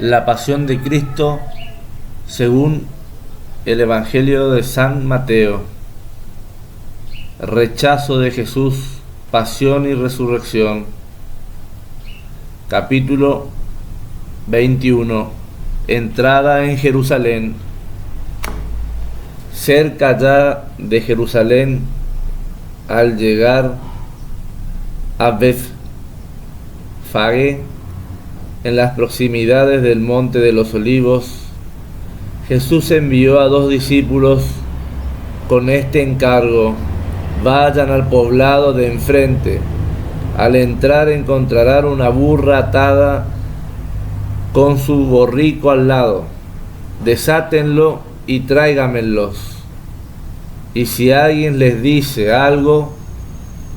La pasión de Cristo según el Evangelio de San Mateo. Rechazo de Jesús, pasión y resurrección. Capítulo 21. Entrada en Jerusalén. Cerca ya de Jerusalén, al llegar a Bethfagé, en las proximidades del Monte de los Olivos, Jesús envió a 2 discípulos con este encargo: vayan al poblado de enfrente. Al entrar encontrarán una burra atada con su borrico al lado. Desátenlo y tráigamelos. Y si alguien les dice algo,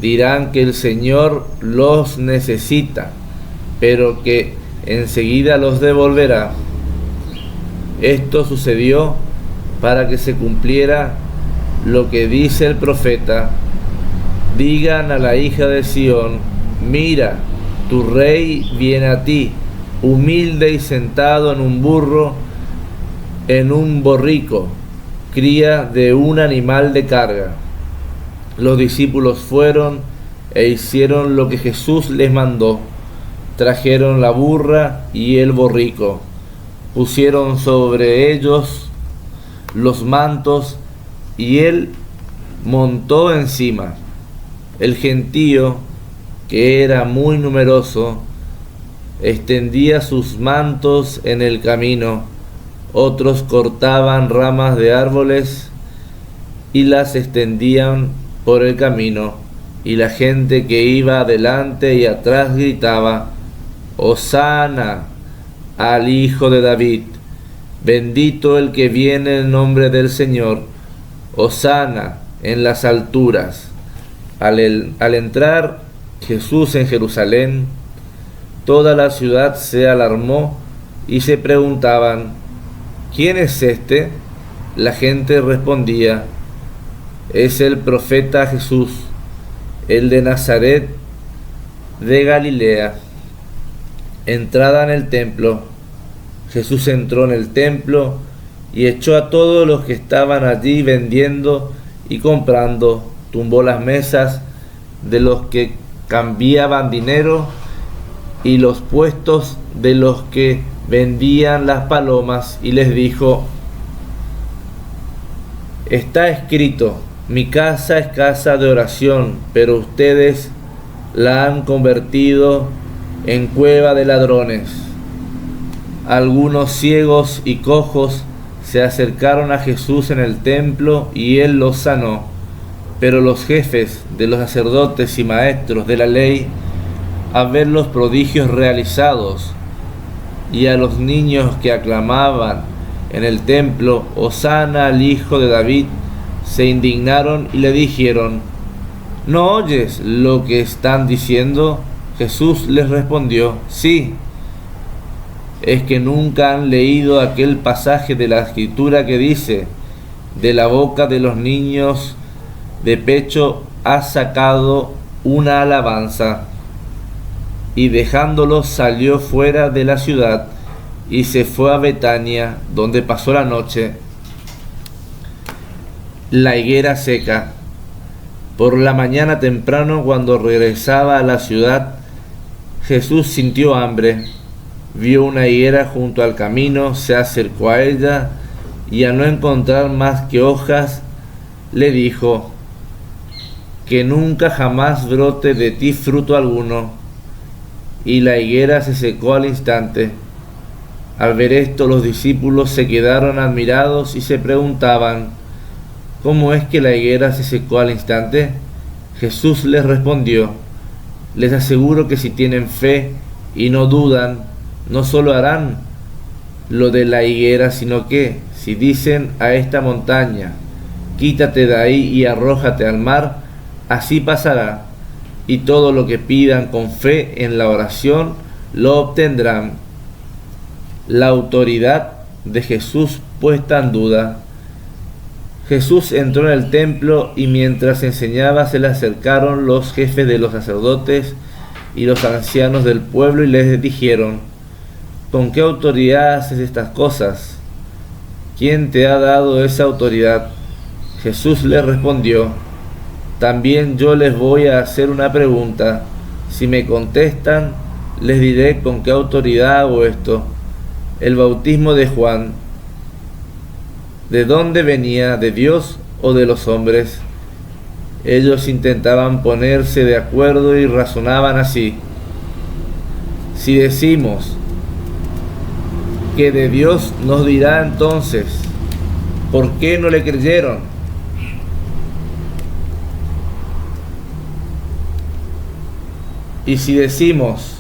dirán que el Señor los necesita, pero que enseguida los devolverá. Esto sucedió para que se cumpliera lo que dice el profeta: digan a la hija de Sión, mira, tu rey viene a ti, humilde y sentado en un burro, en un borrico, cría de un animal de carga. Los discípulos fueron e hicieron lo que Jesús les mandó. Trajeron la burra y el borrico, pusieron sobre ellos los mantos y él montó encima. El gentío, que era muy numeroso, extendía sus mantos en el camino. Otros cortaban ramas de árboles y las extendían por el camino, y la gente que iba adelante y atrás gritaba: Hosana al Hijo de David, bendito el que viene en nombre del Señor, Hosana en las alturas. Al entrar Jesús en Jerusalén, toda la ciudad se alarmó y se preguntaban: ¿quién es este? La gente respondía: es el profeta Jesús, el de Nazaret de Galilea. Entrada en el templo. Jesús entró en el templo y echó a todos los que estaban allí vendiendo y comprando. Tumbó las mesas de los que cambiaban dinero y los puestos de los que vendían las palomas, y les dijo: está escrito, mi casa es casa de oración, pero ustedes la han convertido en cueva de ladrones. Algunos ciegos y cojos se acercaron a Jesús en el templo y él los sanó. Pero los jefes de los sacerdotes y maestros de la ley, al ver los prodigios realizados y a los niños que aclamaban en el templo, Hosana al Hijo de David, se indignaron y le dijeron: ¿no oyes lo que están diciendo? Jesús les respondió: sí. ¿Es que nunca han leído aquel pasaje de la Escritura que dice: de la boca de los niños de pecho has sacado una alabanza? Y dejándolos salió fuera de la ciudad y se fue a Betania, donde pasó la noche. La higuera seca. Por la mañana temprano, cuando regresaba a la ciudad, Jesús sintió hambre. Vio una higuera junto al camino, se acercó a ella y al no encontrar más que hojas, le dijo: que nunca jamás brote de ti fruto alguno. Y la higuera se secó al instante. Al ver esto, los discípulos se quedaron admirados y se preguntaban: ¿cómo es que la higuera se secó al instante? Jesús les respondió: les aseguro que si tienen fe y no dudan, no solo harán lo de la higuera, sino que, si dicen a esta montaña: quítate de ahí y arrójate al mar, así pasará. Y todo lo que pidan con fe en la oración, lo obtendrán. La autoridad de Jesús puesta en duda. Jesús entró en el templo y mientras enseñaba se le acercaron los jefes de los sacerdotes y los ancianos del pueblo y les dijeron: ¿con qué autoridad haces estas cosas? ¿Quién te ha dado esa autoridad? Jesús le respondió: también yo les voy a hacer una pregunta. Si me contestan, les diré con qué autoridad hago esto. El bautismo de Juan, ¿de dónde venía? ¿De Dios o de los hombres? Ellos intentaban ponerse de acuerdo y razonaban así: si decimos que de Dios, nos dirá entonces, ¿por qué no le creyeron? Y si decimos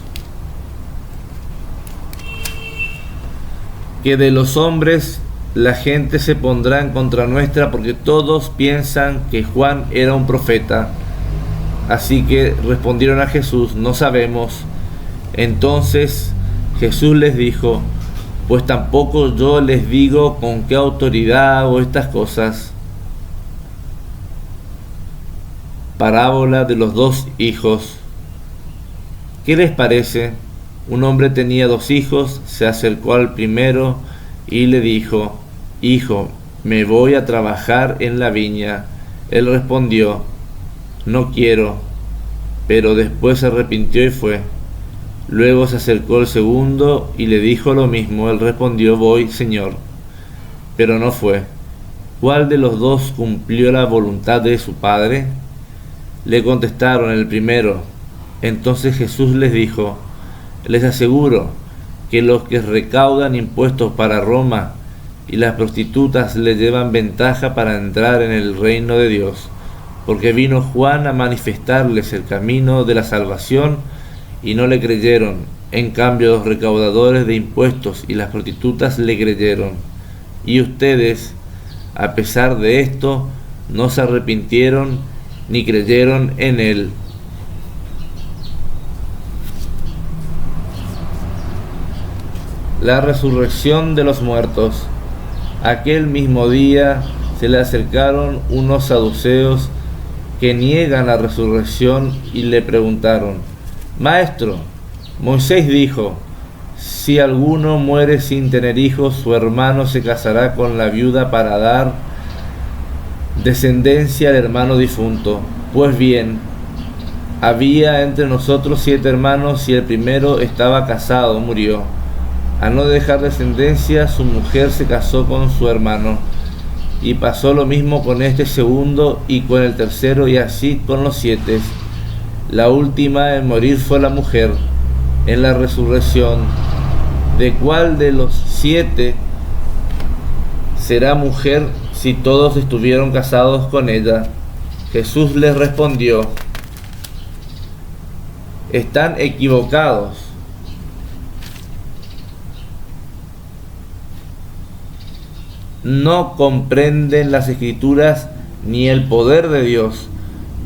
que de los hombres, la gente se pondrá en contra nuestra, porque todos piensan que Juan era un profeta. Así que respondieron a Jesús: no sabemos. Entonces Jesús les dijo: pues tampoco yo les digo con qué autoridad hago estas cosas. Parábola de los dos hijos. ¿Qué les parece? Un hombre tenía 2 hijos, se acercó al primero y le dijo: hijo, me voy a trabajar en la viña. Él respondió: no quiero. Pero después se arrepintió y fue. Luego se acercó el segundo y le dijo lo mismo. Él respondió: voy, Señor. Pero no fue. ¿Cuál de los dos cumplió la voluntad de su padre? Le contestaron: el primero. Entonces Jesús les dijo: les aseguro que los que recaudan impuestos para Roma y las prostitutas le llevan ventaja para entrar en el reino de Dios, porque vino Juan a manifestarles el camino de la salvación y no le creyeron. En cambio, los recaudadores de impuestos y las prostitutas le creyeron. Y ustedes, a pesar de esto, no se arrepintieron ni creyeron en él. La resurrección de los muertos. Aquel mismo día se le acercaron unos saduceos que niegan la resurrección y le preguntaron: Maestro, Moisés dijo: si alguno muere sin tener hijos, su hermano se casará con la viuda para dar descendencia al hermano difunto. Pues bien, había entre nosotros 7 hermanos y el primero estaba casado, murió. Al no dejar descendencia, su mujer se casó con su hermano. Y pasó lo mismo con este segundo y con el tercero, y así con los 7. La última en morir fue la mujer. En la resurrección, ¿de cuál de los 7 será mujer si todos estuvieron casados con ella? Jesús les respondió: están equivocados. No comprenden las Escrituras ni el poder de Dios,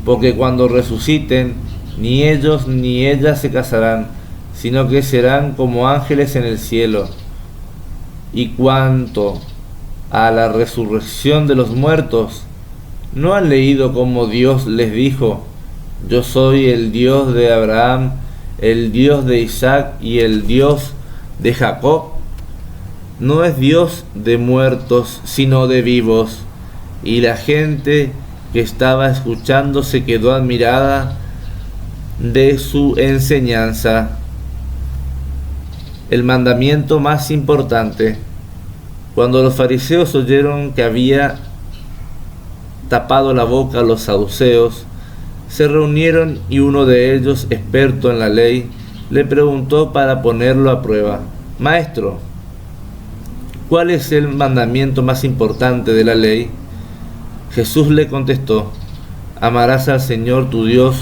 porque cuando resuciten, ni ellos ni ellas se casarán, sino que serán como ángeles en el cielo. Y cuanto a la resurrección de los muertos, ¿no han leído cómo Dios les dijo: yo soy el Dios de Abraham, el Dios de Isaac y el Dios de Jacob? No es Dios de muertos, sino de vivos. Y la gente que estaba escuchando se quedó admirada de su enseñanza. El mandamiento más importante. Cuando los fariseos oyeron que había tapado la boca a los saduceos, se reunieron y uno de ellos, experto en la ley, le preguntó para ponerlo a prueba: Maestro, ¿cuál es el mandamiento más importante de la ley? Jesús le contestó: amarás al Señor tu Dios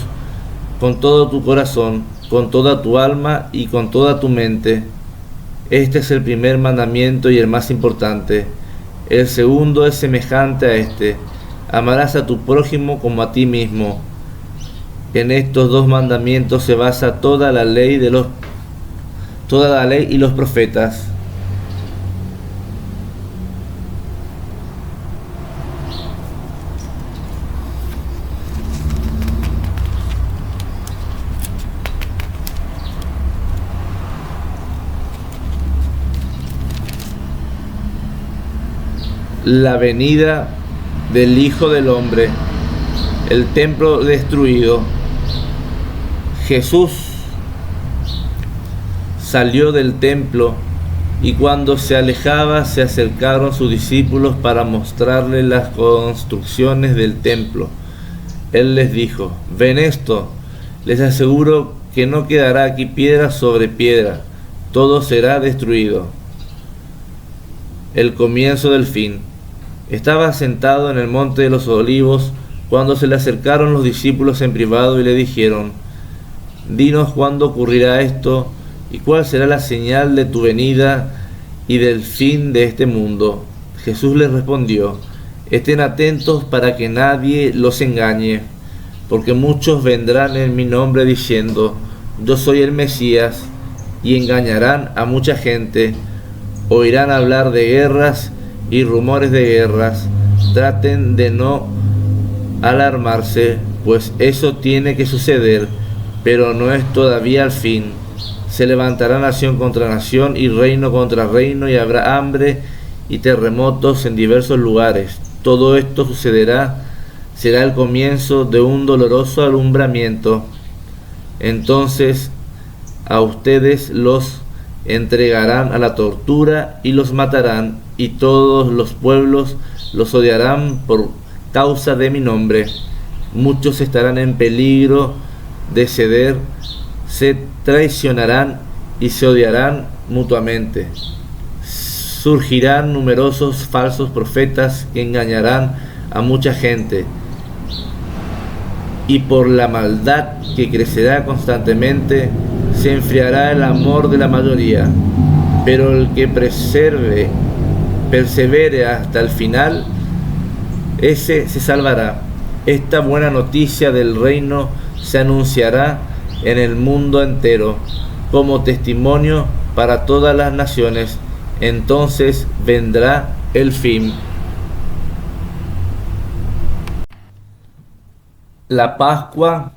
con todo tu corazón, con toda tu alma y con toda tu mente. Este es el primer mandamiento y el más importante. El segundo es semejante a este: amarás a tu prójimo como a ti mismo. En estos 2 mandamientos se basa toda la ley y los profetas. la venida del Hijo del Hombre, el templo destruido. Jesús salió del templo y cuando se alejaba se acercaron sus discípulos para mostrarle las construcciones del templo. Él les dijo: «¿Ven esto? Les aseguro que no quedará aquí piedra sobre piedra, todo será destruido». El comienzo del fin. Estaba sentado en el monte de los Olivos cuando se le acercaron los discípulos en privado y le dijeron: «Dinos cuándo ocurrirá esto y cuál será la señal de tu venida y del fin de este mundo». Jesús les respondió: «Estén atentos para que nadie los engañe, porque muchos vendrán en mi nombre diciendo: Yo soy el Mesías, y engañarán a mucha gente. Oirán hablar de guerras y rumores de guerras. Traten de no alarmarse, pues eso tiene que suceder, pero no es todavía el fin. Se levantará nación contra nación y reino contra reino, y habrá hambre y terremotos en diversos lugares. Todo esto sucederá, será el comienzo de un doloroso alumbramiento. Entonces a ustedes los entregarán a la tortura y los matarán, y todos los pueblos los odiarán por causa de mi nombre. Muchos estarán en peligro de ceder, se traicionarán y se odiarán mutuamente. Surgirán numerosos falsos profetas que engañarán a mucha gente, y por la maldad que crecerá constantemente se enfriará el amor de la mayoría. Pero el que persevere hasta el final, ese se salvará. Esta buena noticia del reino se anunciará en el mundo entero como testimonio para todas las naciones. Entonces vendrá el fin. La Pascua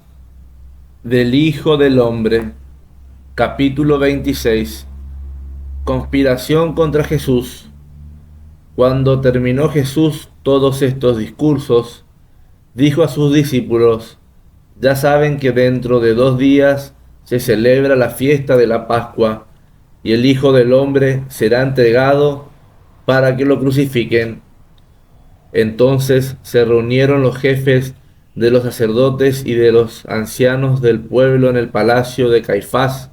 del Hijo del Hombre. Capítulo 26. Conspiración contra Jesús. Cuando terminó Jesús todos estos discursos, dijo a sus discípulos: «Ya saben que dentro de 2 días se celebra la fiesta de la Pascua, y el Hijo del Hombre será entregado para que lo crucifiquen». Entonces se reunieron los jefes de los sacerdotes y de los ancianos del pueblo en el palacio de Caifás,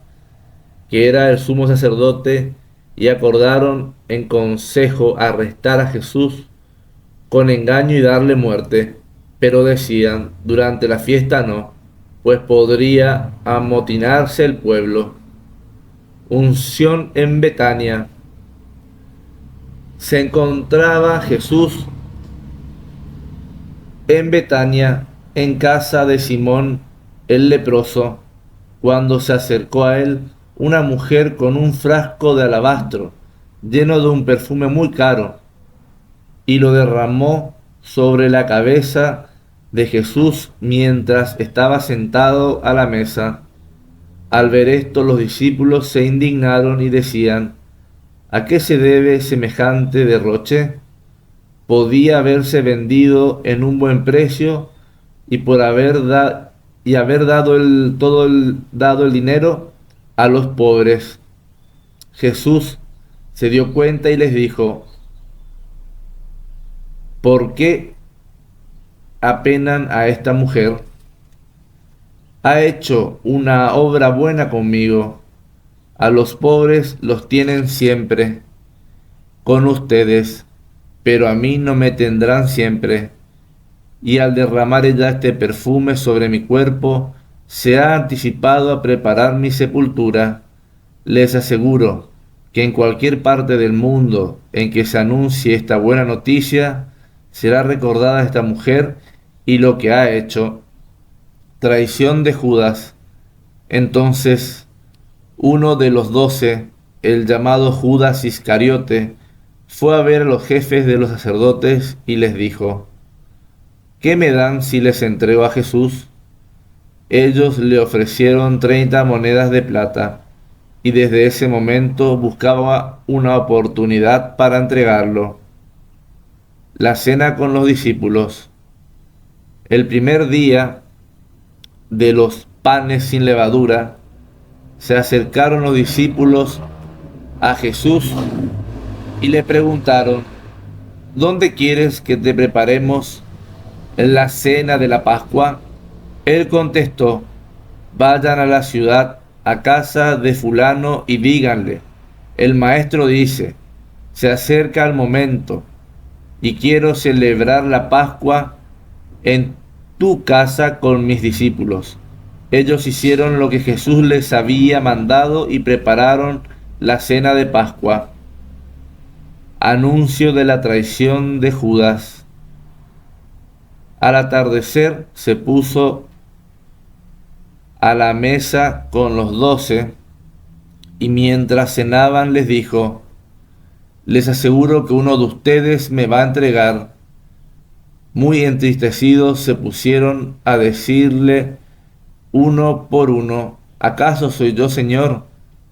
que era el sumo sacerdote, y acordaron en consejo arrestar a Jesús con engaño y darle muerte. Pero decían: «Durante la fiesta no, pues podría amotinarse el pueblo». Unción en Betania. Se encontraba Jesús en Betania, en casa de Simón el leproso, cuando se acercó a él una mujer con un frasco de alabastro lleno de un perfume muy caro, y lo derramó sobre la cabeza de Jesús mientras estaba sentado a la mesa. Al ver esto, los discípulos se indignaron y decían: «¿A qué se debe semejante derroche? Podía haberse vendido en un buen precio, y por haber dado el dinero a los pobres». Jesús se dio cuenta y les dijo: «¿Por qué apenan a esta mujer? Ha hecho una obra buena conmigo. A los pobres los tienen siempre con ustedes, pero a mí no me tendrán siempre. Y al derramar ella este perfume sobre mi cuerpo, se ha anticipado a preparar mi sepultura. Les aseguro que en cualquier parte del mundo en que se anuncie esta buena noticia, será recordada esta mujer y lo que ha hecho». Traición de Judas. Entonces uno de los 12, el llamado Judas Iscariote, fue a ver a los jefes de los sacerdotes y les dijo: «¿Qué me dan si les entrego a Jesús?». Ellos le ofrecieron 30 monedas de plata, y desde ese momento buscaba una oportunidad para entregarlo. La cena con los discípulos. El primer día de los panes sin levadura, se acercaron los discípulos a Jesús y le preguntaron: ¿dónde quieres que te preparemos la cena de la Pascua? Él contestó: vayan a la ciudad, a casa de fulano, y díganle: el maestro dice, se acerca el momento, y quiero celebrar la Pascua en tu casa con mis discípulos. Ellos hicieron lo que Jesús les había mandado y prepararon la cena de Pascua. Anuncio de la traición de Judas. Al atardecer se puso a la mesa con los 12 y mientras cenaban les dijo: les aseguro que uno de ustedes me va a entregar. Muy entristecidos se pusieron a decirle uno por uno: ¿acaso soy yo, Señor?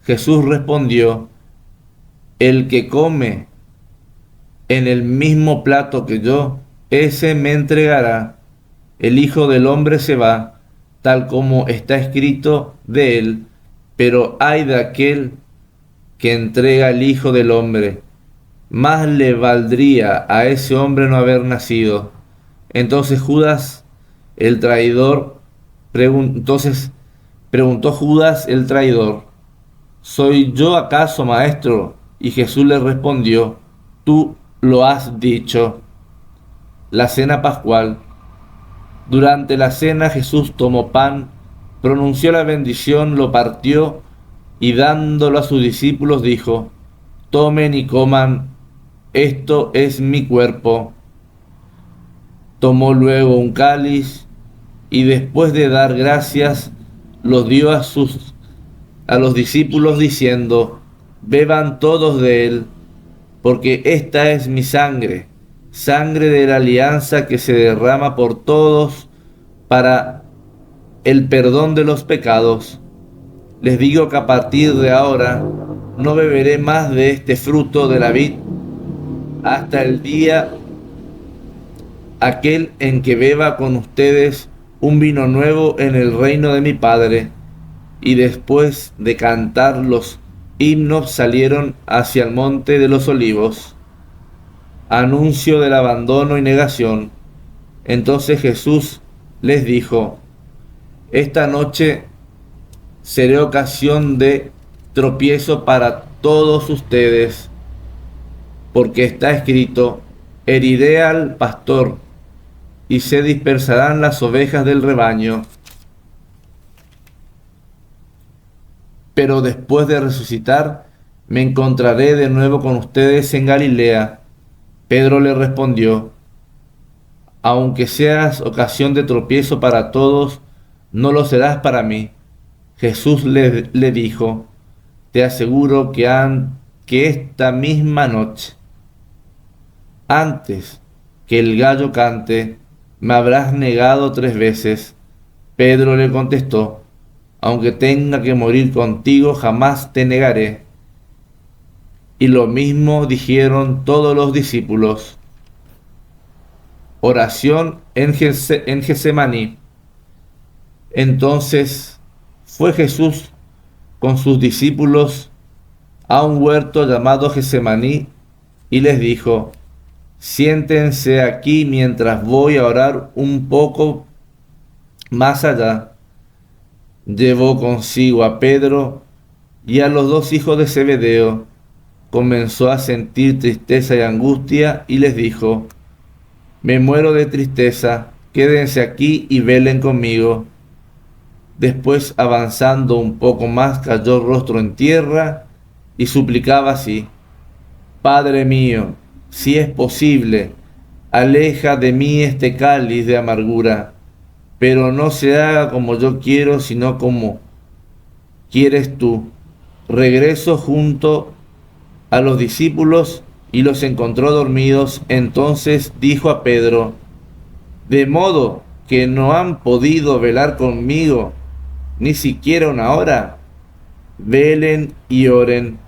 Jesús respondió: el que come en el mismo plato que yo, ese me entregará. El Hijo del Hombre se va, tal como está escrito de él, pero ay de aquel que entrega al Hijo del Hombre. Más le valdría a ese hombre no haber nacido. Entonces preguntó Judas el traidor: ¿soy yo acaso, maestro? Y Jesús le respondió: tú lo has dicho. La cena pascual. Durante la cena Jesús tomó pan, pronunció la bendición, lo partió y dándolo a sus discípulos dijo: tomen y coman, esto es mi cuerpo. Tomó luego un cáliz y después de dar gracias lo dio a los discípulos diciendo: beban todos de él, porque esta es mi sangre, sangre de la alianza que se derrama por todos para el perdón de los pecados. Les digo que a partir de ahora no beberé más de este fruto de la vid hasta el día aquel en que beba con ustedes un vino nuevo en el reino de mi Padre. Y después de cantar los himnos salieron hacia el monte de los olivos. Anuncio del abandono y negación. Entonces Jesús les dijo: esta noche será ocasión de tropiezo para todos ustedes, porque está escrito: heriré al pastor y se dispersarán las ovejas del rebaño. Pero después de resucitar, me encontraré de nuevo con ustedes en Galilea. Pedro le respondió: aunque seas ocasión de tropiezo para todos, no lo serás para mí. Jesús le dijo: te aseguro que esta misma noche, antes que el gallo cante, me habrás negado 3 veces. Pedro le contestó: aunque tenga que morir contigo, jamás te negaré. Y lo mismo dijeron todos los discípulos. Oración en Getsemaní. Entonces fue Jesús con sus discípulos a un huerto llamado Getsemaní y les dijo: siéntense aquí mientras voy a orar un poco más allá. Llevó consigo a Pedro y a los 2 hijos de Zebedeo. Comenzó a sentir tristeza y angustia y les dijo: me muero de tristeza, quédense aquí y velen conmigo. Después, avanzando un poco más, cayó rostro en tierra y suplicaba así: Padre mío, si es posible, aleja de mí este cáliz de amargura, pero no se haga como yo quiero, sino como quieres tú. Regresó junto a los discípulos y los encontró dormidos. Entonces dijo a Pedro: ¿de modo que no han podido velar conmigo ni siquiera una hora? Velen y oren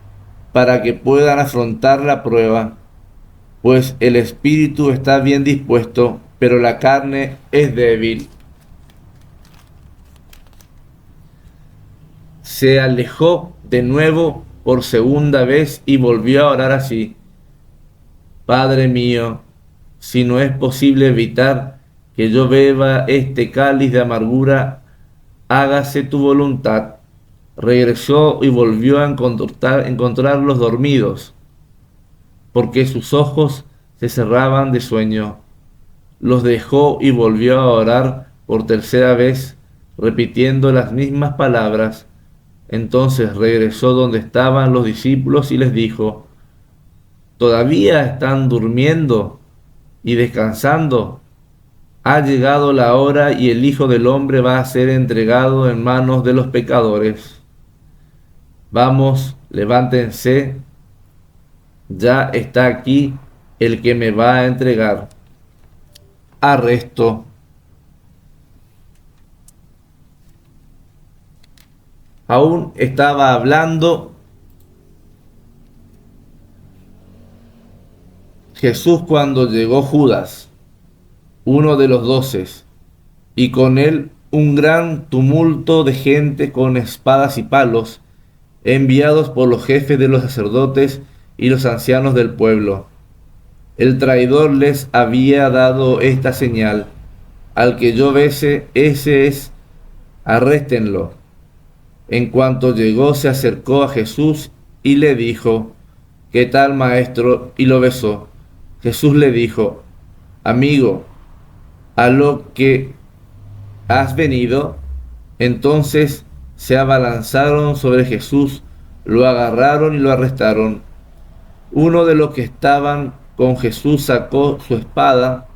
para que puedan afrontar la prueba. pues el espíritu está bien dispuesto, pero la carne es débil. Se alejó de nuevo por segunda vez y volvió a orar así: Padre mío, si no es posible evitar que yo beba este cáliz de amargura, hágase tu voluntad. Regresó y volvió a encontrarlos dormidos, porque sus ojos se cerraban de sueño. Los dejó y volvió a orar por tercera vez, repitiendo las mismas palabras. Entonces regresó donde estaban los discípulos y les dijo: ¿Todavía están durmiendo y descansando? Ha llegado la hora y el Hijo del Hombre va a ser entregado en manos de los pecadores. Vamos, levántense, ya está aquí el que me va a entregar. Arresto. Aún estaba hablando Jesús cuando llegó Judas, uno de los 12, y con él un gran tumulto de gente con espadas y palos, enviados por los jefes de los sacerdotes y los ancianos del pueblo. El traidor les había dado esta señal: al que yo bese, ese es, arréstenlo. En cuanto llegó, se acercó a Jesús y le dijo: ¿Qué tal, maestro? Y lo besó. Jesús le dijo: Amigo, a lo que has venido. Entonces se abalanzaron sobre Jesús, lo agarraron y lo arrestaron. Uno de los que estaban con Jesús sacó su espada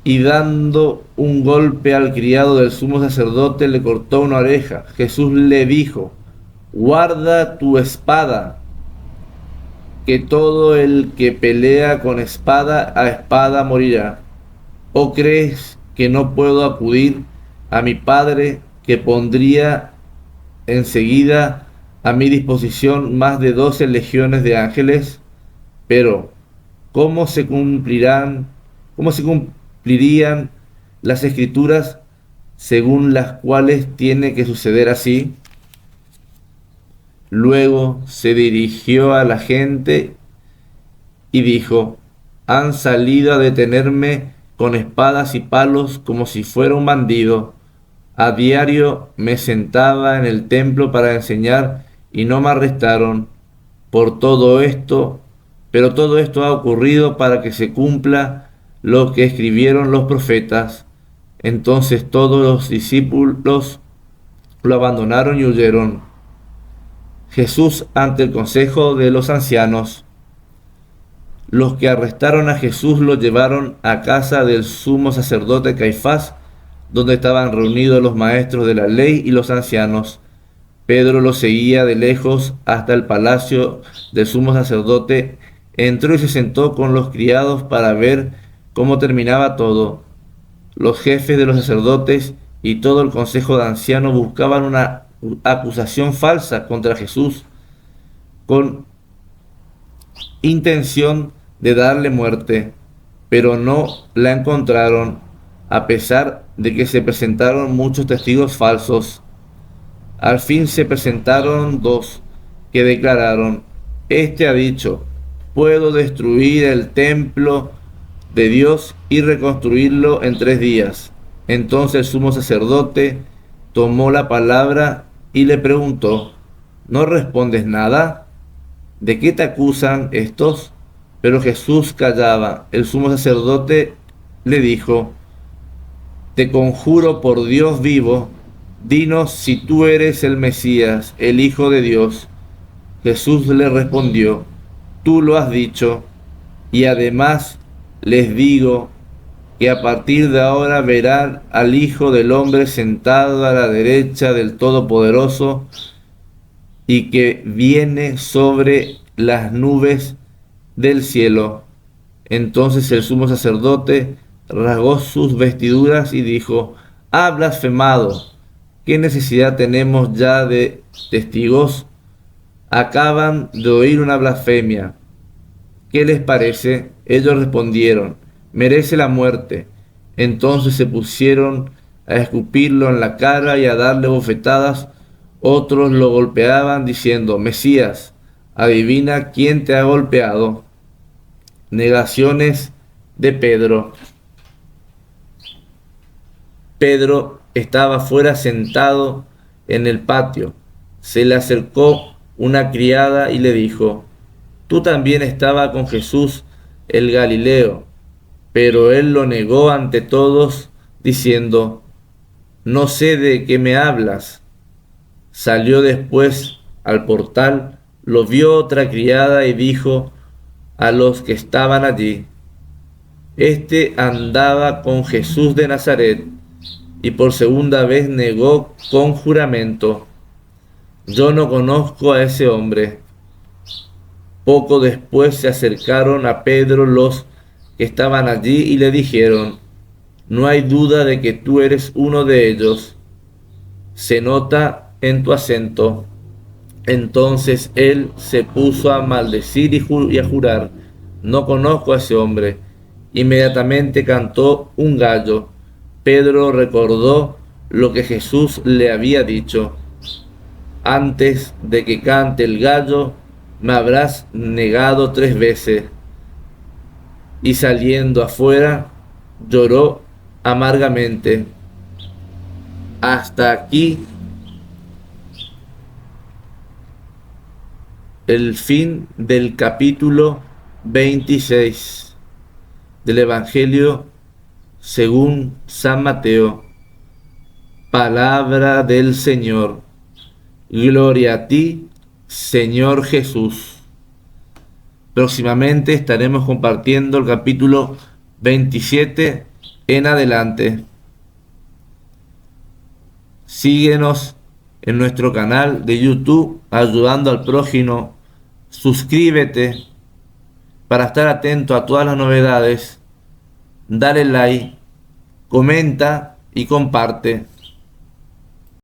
y, dando un golpe al criado del sumo sacerdote, le cortó una oreja. Jesús le dijo: Guarda tu espada, que todo el que pelea con espada a espada morirá. ¿O crees que no puedo acudir a mi Padre, que pondría enseguida a mi disposición más de 12 legiones de ángeles? Pero ¿cómo se cumplirían las escrituras según las cuales tiene que suceder así? Luego se dirigió a la gente y dijo: Han salido a detenerme con espadas y palos como si fuera un bandido. A diario me sentaba en el templo para enseñar y no me arrestaron. Por todo esto, pero todo esto ha ocurrido para que se cumpla lo que escribieron los profetas. Entonces todos los discípulos lo abandonaron y huyeron. Jesús ante el consejo de los ancianos. Los que arrestaron a Jesús lo llevaron a casa del sumo sacerdote Caifás, donde estaban reunidos los maestros de la ley y los ancianos. Pedro lo seguía de lejos hasta el palacio del sumo sacerdote. Entró y se sentó con los criados para ver cómo terminaba todo. Los jefes de los sacerdotes y todo el consejo de ancianos buscaban una acusación falsa contra Jesús, con intención de darle muerte, pero no la encontraron, a pesar de que se presentaron muchos testigos falsos. Al fin se presentaron dos, que declararon: Este ha dicho: puedo destruir el templo de Dios y reconstruirlo en 3 días. Entonces el sumo sacerdote tomó la palabra y le preguntó: ¿No respondes nada? ¿De qué te acusan estos? Pero Jesús callaba. El sumo sacerdote le dijo: Te conjuro por Dios vivo, dinos si tú eres el Mesías, el Hijo de Dios. Jesús le respondió: Tú lo has dicho, y además les digo que a partir de ahora verán al Hijo del Hombre sentado a la derecha del Todopoderoso, y que viene sobre las nubes del cielo. Entonces el sumo sacerdote rasgó sus vestiduras y dijo: Ha blasfemado. ¿Qué necesidad tenemos ya de testigos? Acaban de oír una blasfemia. ¿qué les parece? Ellos respondieron, merece la muerte. Entonces se pusieron a escupirlo en la cara y a darle bofetadas. Otros lo golpeaban diciendo, Mesías, adivina quién te ha golpeado. Negaciones de Pedro. Pedro estaba fuera sentado en el patio. Se le acercó una criada y le dijo, tú también estabas con Jesús el Galileo. Pero él lo negó ante todos, diciendo, no sé de qué me hablas. Salió después al portal, lo vio otra criada y dijo a los que estaban allí, este andaba con Jesús de Nazaret, y por segunda vez negó con juramento, yo no conozco a ese hombre. Poco después se acercaron a Pedro los que estaban allí y le dijeron, no hay duda de que tú eres uno de ellos, se nota en tu acento. Entonces él se puso a maldecir y a jurar, no conozco a ese hombre. Inmediatamente cantó un gallo. Pedro recordó lo que Jesús le había dicho, antes de que cante el gallo, me habrás negado 3 veces. Y saliendo afuera, lloró amargamente. Hasta aquí el fin del capítulo 26 del Evangelio según San Mateo. Palabra del Señor. Gloria a ti, Señor Jesús. Próximamente estaremos compartiendo el capítulo 27 en adelante. Síguenos en nuestro canal de YouTube, Ayudando al Prójimo. Suscríbete para estar atento a todas las novedades. Dale like, comenta y comparte.